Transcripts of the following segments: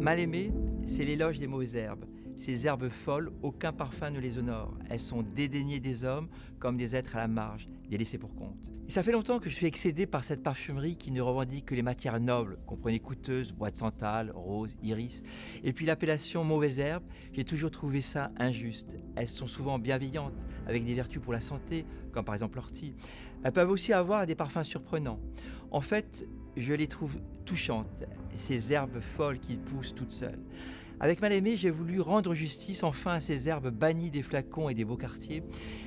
Mal aimé, c'est l'éloge des mauvaises herbes. Ces herbes folles, aucun parfum ne les honore. Elles sont dédaignées des hommes comme des êtres à la marge, des laissés pour compte. Et ça fait longtemps que je suis excédé par cette parfumerie qui ne revendique que les matières nobles, comprenez coûteuses, bois de santal, rose, iris. Et puis l'appellation mauvaise herbe, j'ai toujours trouvé ça injuste. Elles sont souvent bienveillantes, avec des vertus pour la santé, comme par exemple l'ortie. Elles peuvent aussi avoir des parfums surprenants. En fait, je les trouve touchantes, ces herbes folles qui poussent toutes seules. Avec Mal-Aimé, j'ai voulu rendre justice enfin à ces herbes bannies des flacons et des beaux quartiers.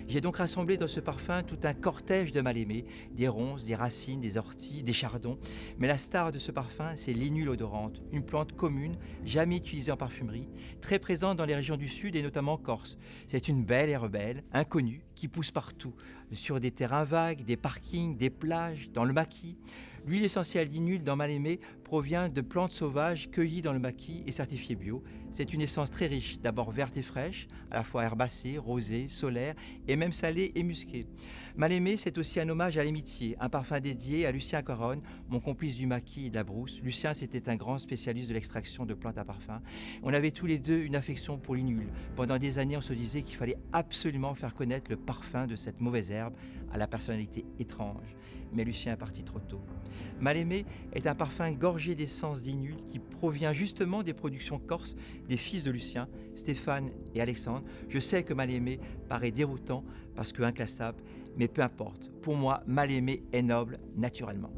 J'ai donc rassemblé dans ce parfum tout un cortège de Mal-Aimé, des ronces, des racines, des orties, des chardons. Mais la star de ce parfum, c'est l'inule odorante, une plante commune, jamais utilisée en parfumerie, très présente dans les régions du sud et notamment en Corse. C'est une belle herbe belle, inconnue, qui pousse partout, sur des terrains vagues, des parkings, des plages, dans le maquis. L'huile essentielle d'inule dans Mal-Aimé provient de plantes sauvages cueillies dans le maquis et certifiées bio. C'est une essence très riche, d'abord verte et fraîche, à la fois herbacée, rosée, solaire et même salée et musquée. Mal-Aimé, c'est aussi un hommage à l'amitié, un parfum dédié à Lucien Caronne, mon complice du maquis et de la brousse. Lucien, c'était un grand spécialiste de l'extraction de plantes à parfum. On avait tous les deux une affection pour l'inule. Pendant des années, on se disait qu'il fallait absolument faire connaître le parfum de cette mauvaise herbe à la personnalité étrange. Mais Lucien est parti trop tôt. Mal-Aimé est un parfum gorgé d'essence d'inule qui provient justement des productions corses des fils de Lucien, Stéphane et Alexandre. Je sais que Mal-Aimé paraît déroutant parce que inclassable, mais peu importe. Pour moi, Mal-Aimé est noble naturellement.